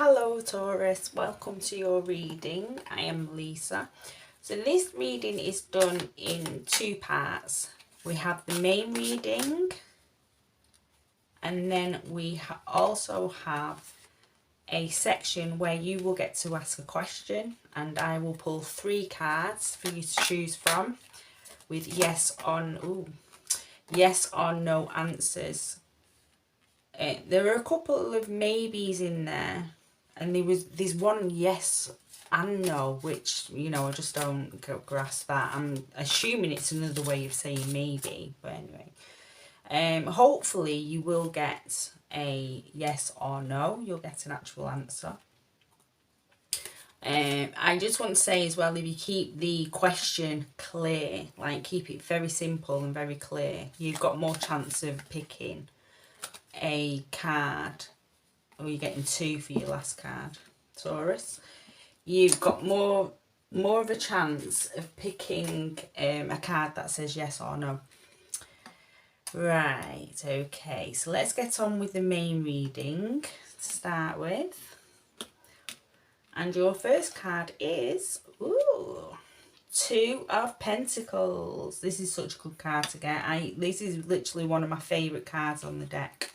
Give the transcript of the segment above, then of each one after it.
Hello Taurus, welcome to your reading. I am Lisa. So this reading is done in two parts. We have the main reading and then we also have a section where you will get to ask a question and I will pull 3 cards for you to choose from with yes or no answers. There are a couple of maybes in there, and there's one yes and no, which I just don't grasp that. I'm assuming it's another way of saying maybe, but anyway, hopefully you will get a yes or no. You'll get an actual answer. I just want to say as well, if you keep the question clear, like keep it very simple and very clear, you've got more chance of picking a card, or you're getting 2 for your last card, Taurus. You've got more of a chance of picking a card that says yes or no. Right, okay, so let's get on with the main reading to start with. And your first card is 2 of Pentacles. This is such a good card to get. This is literally one of my favourite cards on the deck.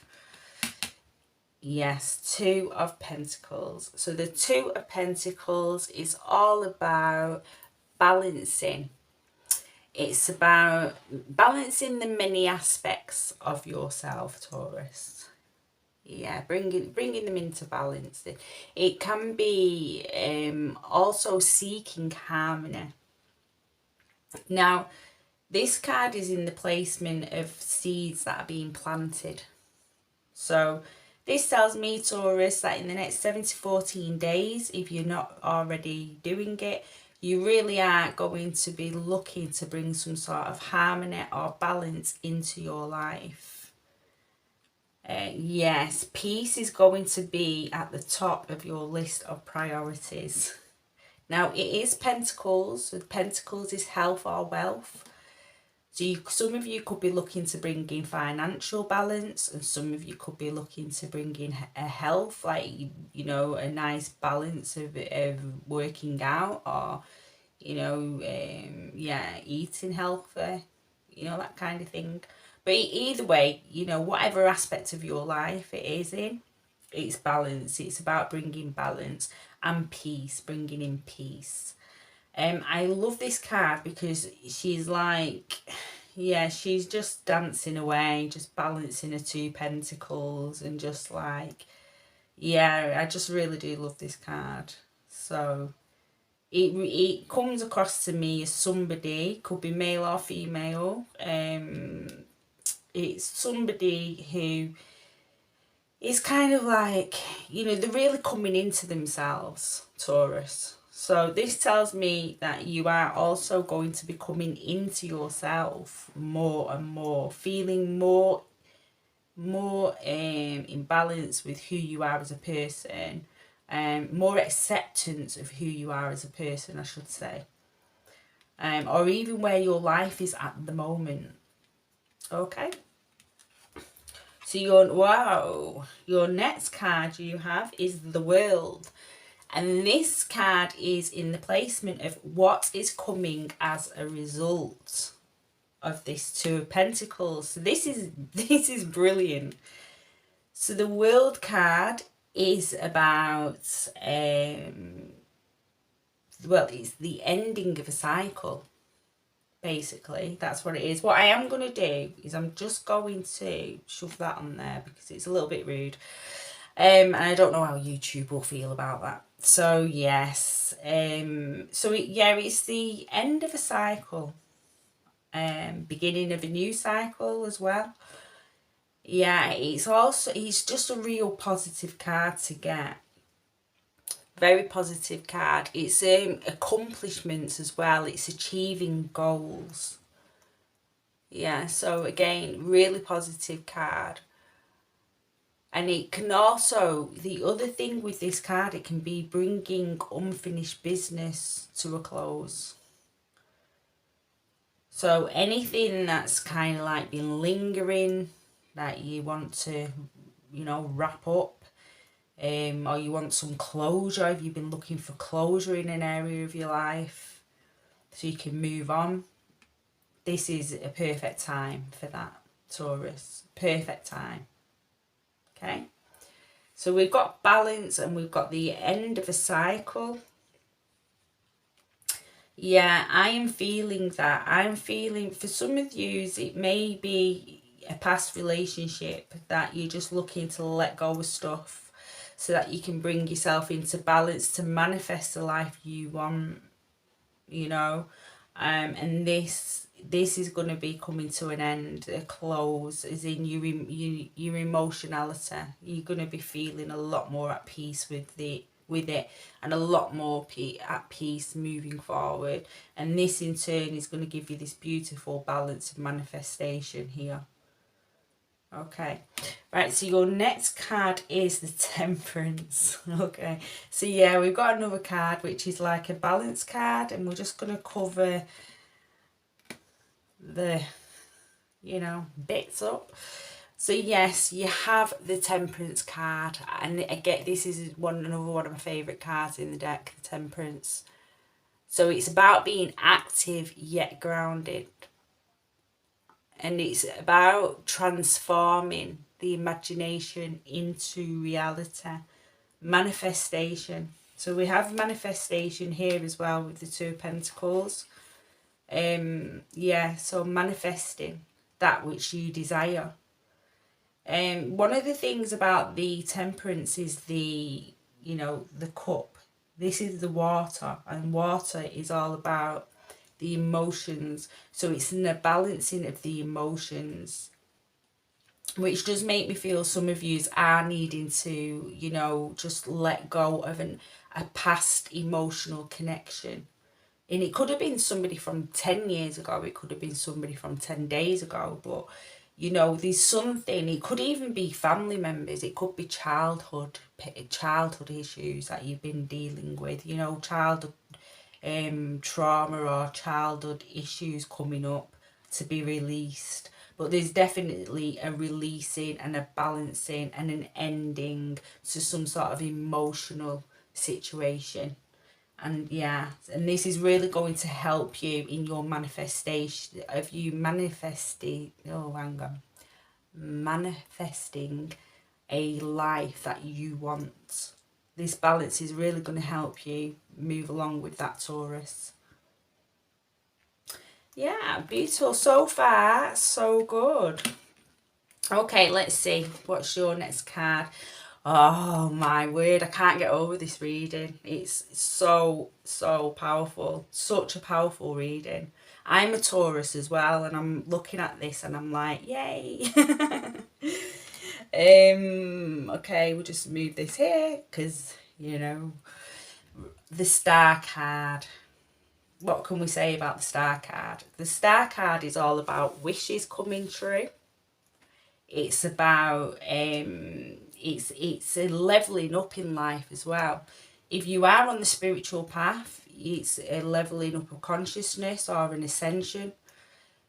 Yes, 2 of Pentacles. So the 2 of Pentacles is all about balancing. It's about balancing the many aspects of yourself, Taurus. Yeah, bringing them into balance. It can be also seeking harmony. Now, this card is in the placement of seeds that are being planted. So this tells me, Taurus, that in the next 7 to 14 days, if you're not already doing it, you really are going to be looking to bring some sort of harmony or balance into your life. Yes, peace is going to be at the top of your list of priorities. Now, it is Pentacles. So Pentacles is health or wealth. So some of you could be looking to bring in financial balance, and some of you could be looking to bring in a health, like, a nice balance of working out, or, eating healthy, that kind of thing. But either way, whatever aspect of your life it is in, it's balance. It's about bringing balance and peace, bringing in peace. I love this card because she's like, she's just dancing away, just balancing her 2 pentacles, and just like, I just really do love this card. So it comes across to me as somebody, could be male or female, it's somebody who is kind of like, they're really coming into themselves, Taurus. So this tells me that you are also going to be coming into yourself more and more, feeling more in balance with who you are as a person, more acceptance of who you are as a person, I should say, or even where your life is at the moment. Okay. So your next card you have is the World. And this card is in the placement of what is coming as a result of this 2 of Pentacles. So this is brilliant. So the World card is about it's the ending of a cycle. Basically, that's what it is. What I am going to do is I'm just going to shove that on there because it's a little bit rude. And I don't know how YouTube will feel about that. So yes, it's the end of a cycle, beginning of a new cycle as well. Yeah, it's just a real positive card to get. Very positive card. It's accomplishments as well. It's achieving goals. Yeah, so again, really positive card. And it can also, the other thing with this card, it can be bringing unfinished business to a close. So anything that's kind of like been lingering, that you want to, wrap up, or you want some closure, if you've been looking for closure in an area of your life so you can move on. This is a perfect time for that, Taurus. Perfect time. Okay. So we've got balance and we've got the end of a cycle. Yeah, I am feeling that. I'm feeling, for some of you, it may be a past relationship that you're just looking to let go of stuff so that you can bring yourself into balance to manifest the life you want, you know. And this is going to be coming to an end, a close, as in your emotionality. You're going to be feeling a lot more at peace with it, and a lot more at peace moving forward. And this in turn is going to give you this beautiful balance of manifestation here. Okay, right, so your next card is the Temperance. Okay, so yeah, we've got another card which is like a balance card, and we're just going to cover the, you know, bits up. So yes, you have the Temperance card, and again, this is another one of my favourite cards in the deck, the Temperance. So it's about being active yet grounded. And it's about transforming the imagination into reality. Manifestation. So we have manifestation here as well with the Two of Pentacles. Yeah, so manifesting that which you desire. One of the things about the Temperance is the cup. This is the water, and water is all about the emotions. So it's in the balancing of the emotions, which does make me feel some of yous are needing to, just let go of a past emotional connection. And it could have been somebody from 10 years ago, it could have been somebody from 10 days ago, but there's something, it could even be family members, it could be childhood issues that you've been dealing with, childhood trauma or childhood issues coming up to be released. But there's definitely a releasing and a balancing and an ending to some sort of emotional situation. And yeah, and this is really going to help you in your manifestation of you manifesting a life that you want. This balance is really going to help you move along with that, Taurus. Yeah, beautiful. So far, so good. Okay, let's see. What's your next card? Oh my word, I can't get over this reading. It's so powerful. Such a powerful reading. I'm a Taurus as well, and I'm looking at this and I'm like, yay. Okay, we'll just move this here because, the Star card. What can we say about the Star card? The Star card is all about wishes coming true. It's about it's a leveling up in life as well. If you are on the spiritual path, it's a leveling up of consciousness or an ascension.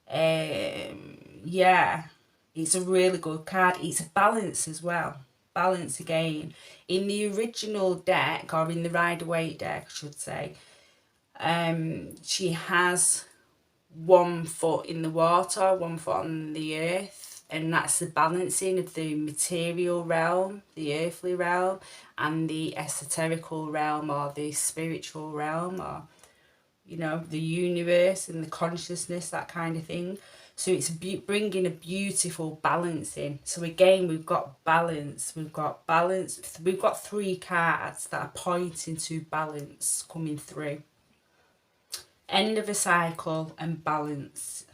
Yeah, it's a really good card. It's a balance as well. Balance again. In the original deck, or in the Rider-Waite deck, I should say, she has 1 foot in the water, 1 foot on the earth, and that's the balancing of the material realm, the earthly realm, and the esoterical realm, or the spiritual realm, or the universe and the consciousness, that kind of thing. So it's bringing a beautiful balance in. So again, we've got balance, we've got 3 cards that are pointing to balance coming through. End of a cycle and balance.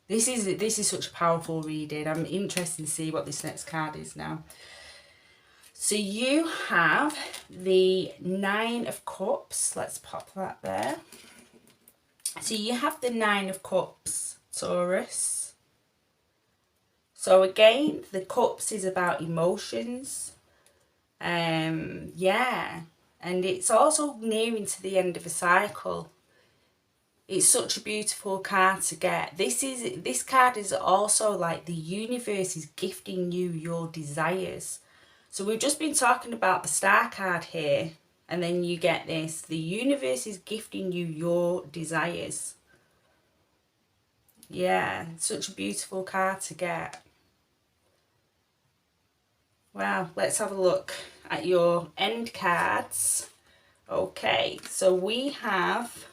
This is such a powerful reading. I'm interested to see what this next card is now. So you have the 9 of Cups. Let's pop that there. So you have the 9 of Cups, Taurus. So again, the Cups is about emotions. Yeah. And it's also nearing to the end of a cycle. It's such a beautiful card to get. This card is also like the universe is gifting you your desires. So we've just been talking about the Star card here, and then you get this. The universe is gifting you your desires. Yeah, such a beautiful card to get. Wow, let's have a look at your end cards. Okay, so we have,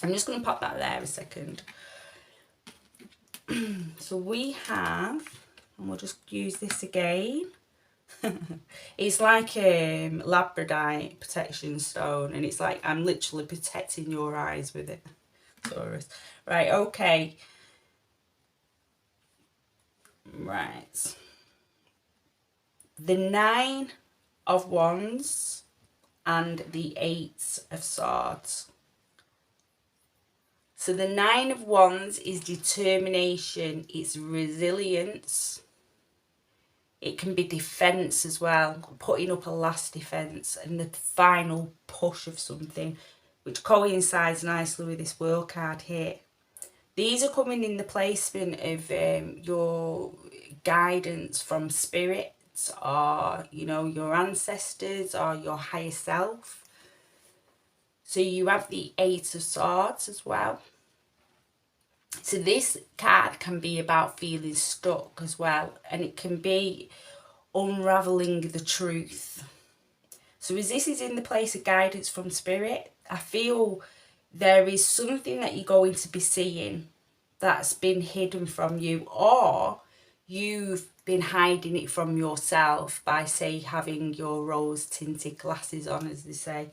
I'm just going to pop that there a second. So we have, and we'll just use this again. It's like labradorite protection stone, and it's like I'm literally protecting your eyes with it, Taurus. Right, okay. Right. The 9 of Wands and the 8 of Swords. So the 9 of Wands is determination, it's resilience. It can be defence as well, putting up a last defence and the final push of something, which coincides nicely with this World card here. These are coming in the placement of your guidance from spirit, or your ancestors, or your higher self. So you have the 8 of Swords as well. So this card can be about feeling stuck as well, and it can be unraveling the truth. So as this is in the place of guidance from spirit, I feel there is something that you're going to be seeing that's been hidden from you, or you've been hiding it from yourself by, say, having your rose tinted glasses on, as they say.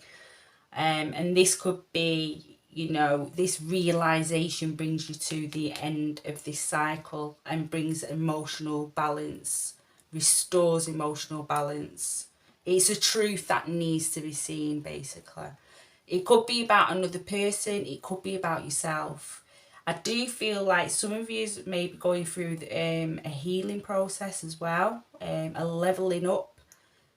And this could be, this realization brings you to the end of this cycle and brings emotional balance, restores emotional balance. It's a truth that needs to be seen, basically. It could be about another person, it could be about yourself. I do feel like some of you may be going through a healing process as well, a leveling up.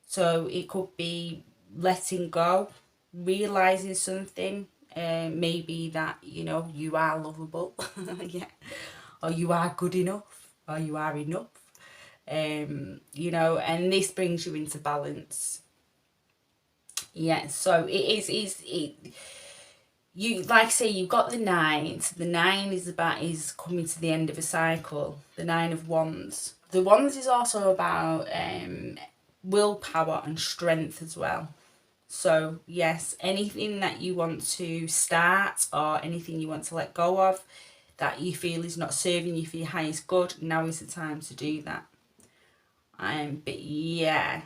So it could be letting go, realizing something, maybe that you are lovable, yeah, or you are good enough, or you are enough, and this brings you into balance. Yeah, so you, like I say, you've got the 9. So the 9 is coming to the end of a cycle. The 9 of Wands. The Wands is also about willpower and strength as well. So yes, anything that you want to start, or anything you want to let go of that you feel is not serving you for your highest good, now is the time to do that. But yeah,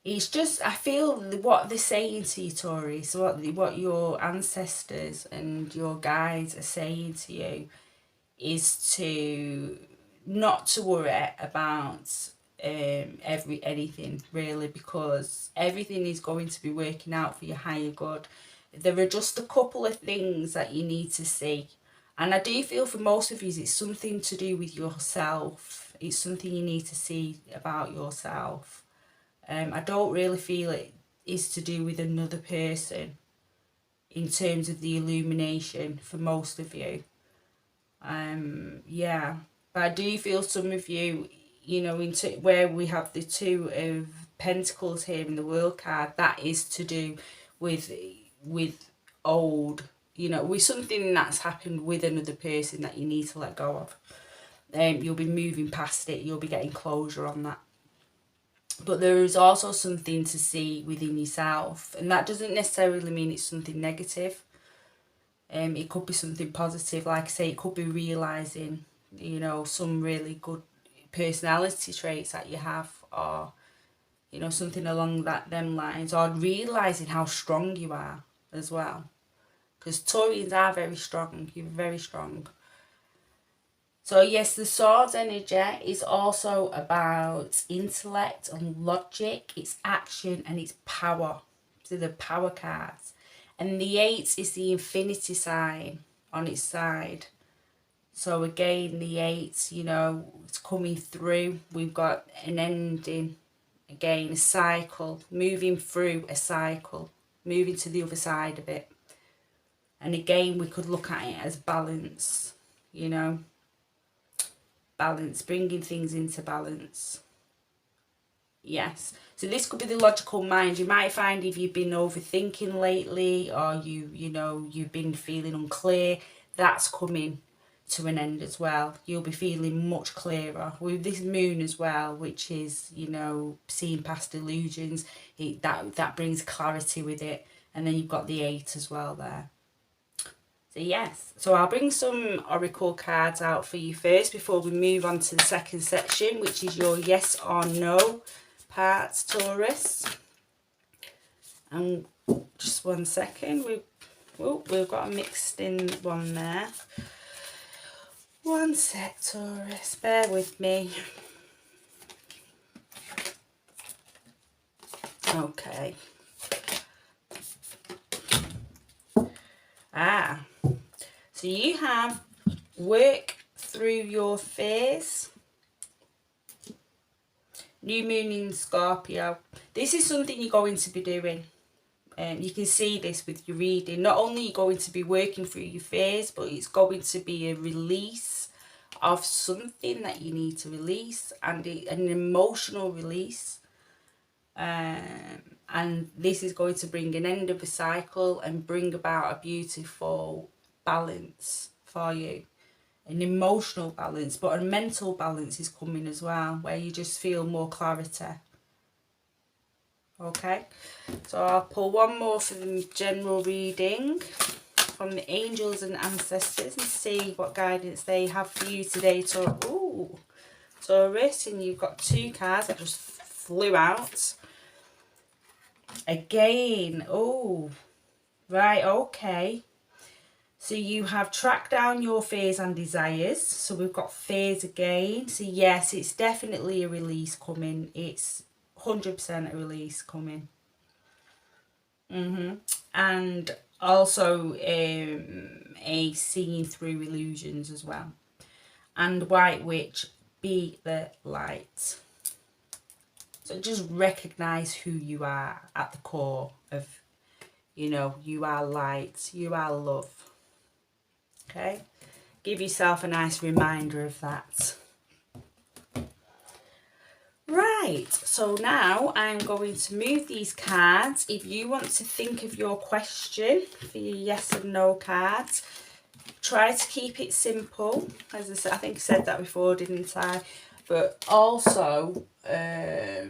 it's just, I feel what they're saying to you, Taurus, what your ancestors and your guides are saying to you is to not to worry about anything really, because everything is going to be working out for your higher good. There are just a couple of things that you need to see, and I do feel for most of you it's something to do with yourself. It's something you need to see about yourself. I don't really feel it is to do with another person in terms of the illumination for most of you. Yeah, but I do feel some of you, into where we have the 2 of Pentacles here in the World card, that is to do with old, with something that's happened with another person that you need to let go of. You'll be moving past it, you'll be getting closure on that. But there is also something to see within yourself, and that doesn't necessarily mean it's something negative. It could be something positive. Like I say, it could be realising, some really good personality traits that you have, or, something along them lines, or realising how strong you are as well. Because Taurians are very strong. You're very strong. So yes, the Swords energy is also about intellect and logic, it's action and it's power. So the power cards. And the 8 is the infinity sign on its side. So again, the 8, it's coming through. We've got an ending, again, a cycle, moving through a cycle, moving to the other side of it. And again, we could look at it as balance, balance, bringing things into balance. Yes. So this could be the logical mind. You might find if you've been overthinking lately, or you've been feeling unclear, that's coming to an end as well. You'll be feeling much clearer with this moon as well, which is, seeing past illusions. That brings clarity with it. And then you've got the 8 as well there. So yes, so I'll bring some oracle cards out for you first before we move on to the second section, which is your yes or no parts, Taurus. And just 1 second, we've got a mixed in one there. 1 sec, Taurus, bear with me. Okay. So you have work through your fears. New moon in Scorpio. This is something you're going to be doing. You can see this with your reading. Not only are you going to be working through your fears, but it's going to be a release of something that you need to release, and an emotional release. And this is going to bring an end of a cycle and bring about a beautiful balance for you. An emotional balance, but a mental balance is coming as well, where you just feel more clarity. Okay, so I'll pull one more for the general reading from the angels and ancestors and see what guidance they have for you today. Taurus, and you've got 2 cards that just flew out. Again, right, okay. So you have tracked down your fears and desires. So we've got fears again. So yes, it's definitely a release coming. It's 100% a release coming. And also a seeing through illusions as well. And White Witch, be the light. So just recognize who you are at the core of, you are light, you are love. Okay, give yourself a nice reminder of that. Right, so now I'm going to move these cards. If you want to think of your question for your yes and no cards, try to keep it simple. As I said, I think I said that before, didn't I? But also, I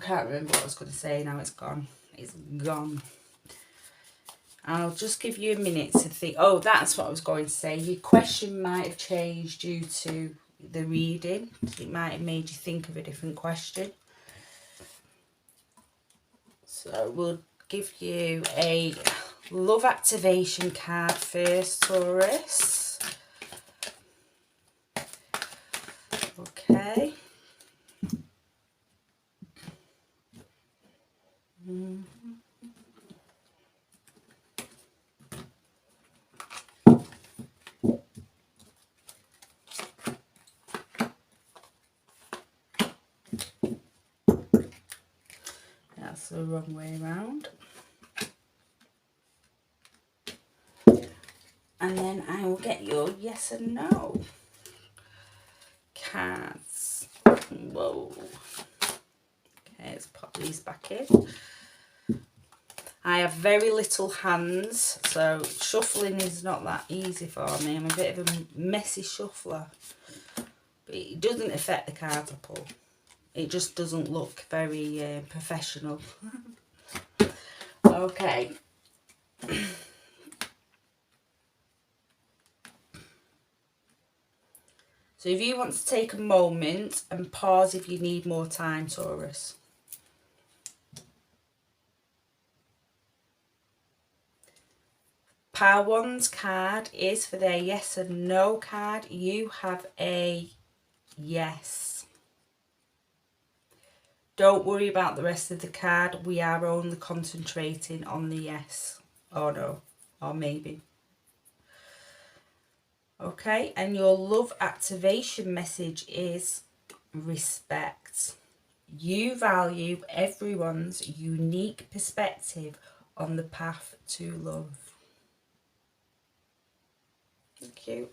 can't remember what I was going to say now. It's gone. It's gone. I'll just give you a minute to think. Oh, that's what I was going to say. Your question might have changed due to the reading. It might have made you think of a different question. So we'll give you a love activation card first, Taurus. Okay. That's the wrong way around. And then I will get your yes and no cards. Whoa. Okay, let's pop these back in. I have very little hands, so shuffling is not that easy for me. I'm a bit of a messy shuffler. But it doesn't affect the cards I pull. It just doesn't look very professional. Okay. So if you want to take a moment and pause if you need more time, Taurus. Pile 1's card is for their yes and no card. You have a yes. Don't worry about the rest of the card. We are only concentrating on the yes or no or maybe. Okay, and your love activation message is respect. You value everyone's unique perspective on the path to love. Thank you.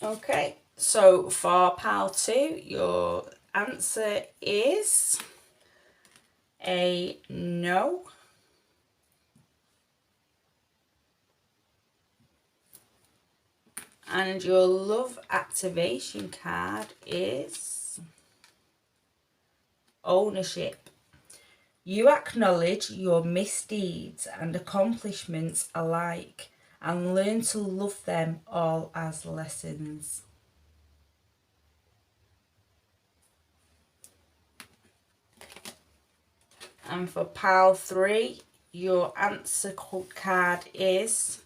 Okay, So for pile 2, your answer is a no. And your love activation card is ownership. You acknowledge your misdeeds and accomplishments alike and learn to love them all as lessons. And for pile 3, your answer card is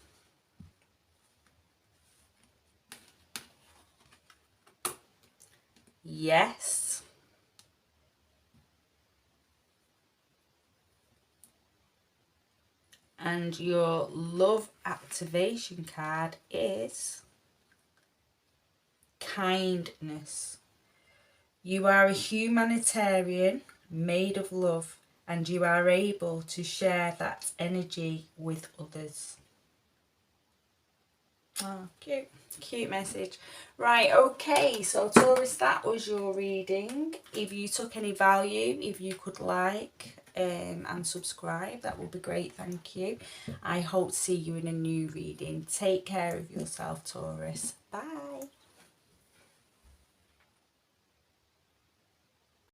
yes. And your love activation card is kindness. You are a humanitarian made of love, and you are able to share that energy with others. Oh, cute. Cute message. Right, okay, so Taurus, that was your reading. If you took any value, if you could like and subscribe, that would be great, thank you. I hope to see you in a new reading. Take care of yourself, Taurus. Bye.